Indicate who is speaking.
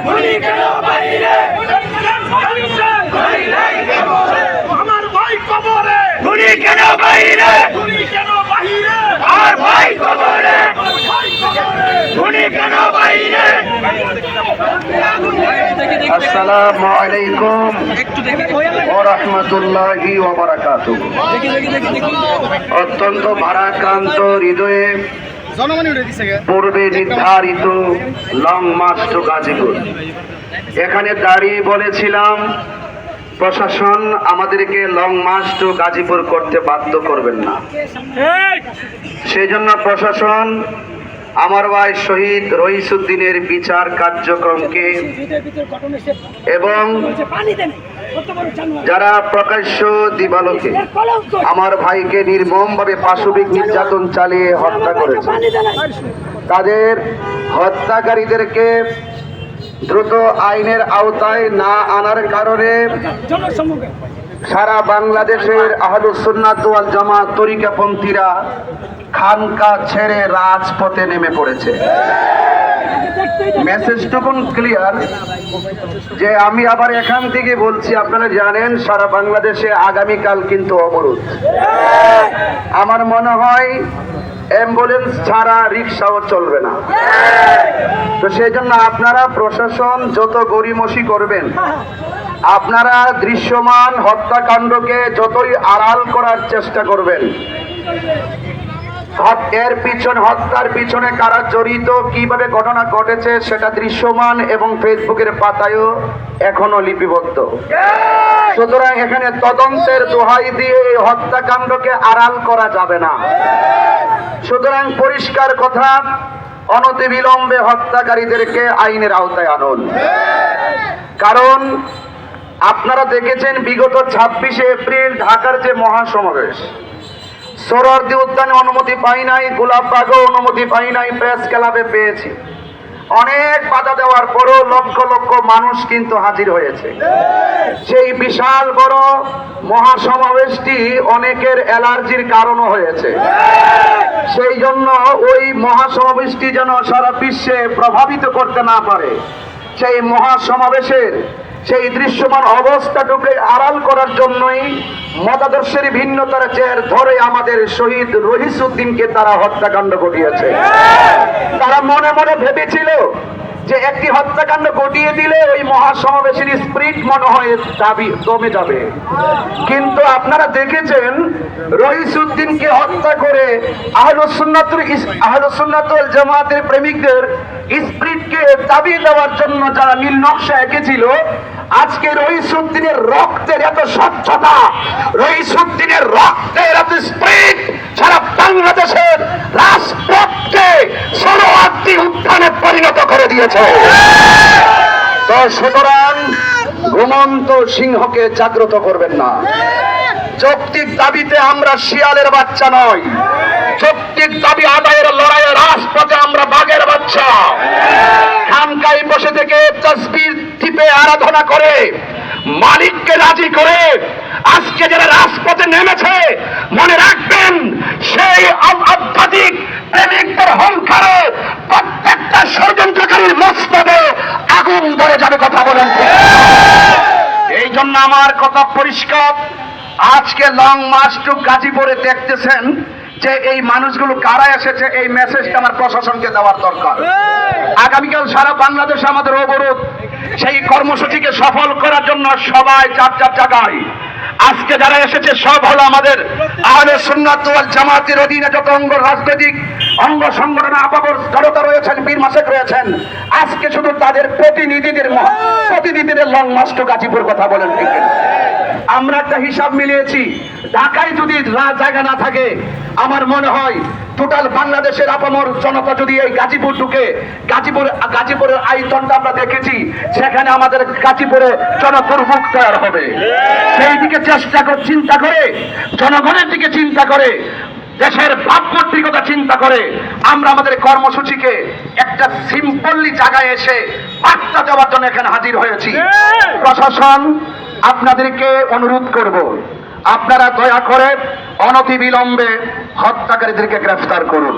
Speaker 1: খুনি কেন বাইরে আমার ভাই কবরে খুনি কেন বাইরে আমার ভাই কবরে খুনি কেন বাইরে।
Speaker 2: আসসালামু আলাইকুম ওয়া রাহমাতুল্লাহি ওয়া বারাকাতুহু। অত্যন্ত ভারাক্রান্ত হৃদয়ে পূর্বে নির্ধারিত লং মার্চ টু গাজীপুর এখানে দাঁড়িয়ে বলেছিলাম প্রশাসন আমাদেরকে লং মার্চ টু গাজীপুর করতে বাধ্য করবেন না। সেই জন্য প্রশাসন আমার ভাই শহীদ রইসুদ্দিনের বিচার কার্যক্রমকে এবং যারা প্রকাশ্য দিবালোকে আমার ভাইকে নির্মমভাবে পাশবিক নির্যাতন চালিয়ে হত্যা করেছে তাদের হত্যাকারীদেরকে দ্রুত আইনের আওতায় না আনার কারণে সারা বাংলাদেশের আহলুস সুন্নাত ওয়াল জামাত তরিকাপন্থীরা খানকা ছেড়ে রাজপথে নেমে পড়েছে। মেসেজটুকুন ক্লিয়ার যে আমি আবার এখান থেকে বলছি, আপনারা জানেন সারা বাংলাদেশে আগামীকাল কিন্তু অবরোধ। আমার মনে হয় অ্যাম্বুলেন্স ছাড়া রিক্সাও চলবে না। তো সেই জন্য আপনারা প্রশাসন যত গড়িমসি করবেন, আপনারা দৃশ্যমান হত্যাকাণ্ডকে যতই আড়াল করার চেষ্টা করবেন, এর পিছনে হত্যার পিছনে কারা জড়িত, কিভাবে ঘটনা ঘটেছে সেটা দৃশ্যমান এবং ফেসবুকের পাতায়ও এখনো লিপিবদ্ধ। সুতরাং এখানে তদন্তের দোহাই দিয়ে এই হত্যাকাণ্ডকে আড়াল করা যাবে না। সুতরাং পরিষ্কার কথা, অনতিবিলম্বে হত্যাকারীদেরকে আইনের আওতায় আনুন। কারণ আপনারা দেখেছেন বিগত 26শে এপ্রিল ঢাকার যে মহাসমাবেশ, সোহরাওয়ার্দী উদ্যানে অনুমতি পাই নাই, গোলাপবাগেও অনুমতি পাই নাই, প্রেস ক্লাবে পেয়েছি। অনেক বাধা দেওয়ার পরও লক্ষ লক্ষ মানুষ কিন্তু হাজির হয়েছে। সেই বিশাল বড় মহাসমাবেশটি অনেকের অ্যালার্জির কারণও হয়েছে। সেই জন্য ওই মহাসমাবেশটি যেন সারা বিশ্বে প্রভাবিত করতে না পারে, সেই মহাসমাবেশের সেই দৃশ্যমান অবস্থাটুকে আড়াল করার জন্যই মতাদর্শের ভিন্নতার জের ধরে আমাদের শহীদ রইসুদ্দিনকে তারা হত্যাকাণ্ড ঘটিয়েছে। তারা মনে মনে ভেবেছিল যে একটি হত্যাকাণ্ড ঘটিয়ে দিলে ওই মহাসমাবেশের স্পিরিট মনে হয় দমে যাবে। কিন্তু আপনারা দেখেছেন রইসুদ্দিনকে হত্যা করে আহলুস সুন্নাত ওয়াল জামাতের প্রেমিকদের স্পিরিটকে দাবিয়ে দেওয়ার জন্য যারা নীল নকশা এঁকেছিল, আজকে রইসুদ্দিনের রক্তের এত স্বচ্ছতা, রইসুদ্দিনের রক্তের এত স্পিরিট সারা বাংলাদেশের রাজপথকে সোহরাওয়ার্দী উদ্যানে পরিণত করে দিয়েছে। তো সুতরাং ঘুমন্ত সিংহকে জাগ্রত করবেন না। যৌক্তিক দাবিতে আমরা শিয়ালের বাচ্চা নয়, যৌক্তিক দাবি আদায়ের লড়াইয়ে রাজপথে আমরা বাঘের বাচ্চা। খানকায় বসে থেকে তাসবিহ টিপে আরাধনা করে মালিককে রাজি করে আজকে যারা রাজপথে নেমেছে, মনে রাখবেন সেই আধ্যাত্মিক প্রেমিকদের হংকারে প্রত্যেকটা ষড়যন্ত্রকারীর মস্তকে আগুন ধরে যাবে। কথা বলেন। এই জন্য আমার কথা পরিষ্কার, আজকে লং মার্চ টু গাজীপুরে দেখতেছেন যে এই মানুষগুলো কারা এসেছে, এই মেসেজটা আমার প্রশাসনকে দেওয়ার দরকার। আগামীকাল সারা বাংলাদেশে আমাদের অবরোধ, সেই কর্মসূচিকে সফল করার জন্য সবাই যার যার জায়গায়। আজকে যারা এসেছে সব হলো আমাদের আহলে সুন্নাত ওয়াল জামাতের অধীনে যত অঙ্গ রাজনৈতিক অঙ্গ সংগঠনের আপাবর জনতা রয়েছেন, বীর মাসেক রয়েছেন। আজকে শুধু তাদের প্রতিনিধিদের লং মার্চ টু গাজীপুর। কথা বলেন ঠিক না? আমরা একটা হিসাব মিলিয়েছি, ঢাকায় যদি জায়গা না থাকে, আমার মনে হয় টোটাল বাংলাদেশের আপামর জনতা যদি এই গাজীপুর ঢুকে, গাজীপুরের আয়তনটা আমরা দেখেছি, সেখানে আমাদের গাজীপুরে জনদুর্ভোগ তৈরি হবে। সেই দিকে চিন্তা করে, জনগণের দিকে চিন্তা করে, দেশের ভাবমূর্তির কথা চিন্তা করে আমরা আমাদের কর্মসূচিকে একটা সিম্পলি জায়গায় এসে বার্তা দেওয়ার জন্য এখানে হাজির হয়েছি। প্রশাসন আপনাদেরকে অনুরোধ করব, আপনারা দয়া করে অনতিবিলম্বে হত্যাকারীদেরকে গ্রেফতার করুন।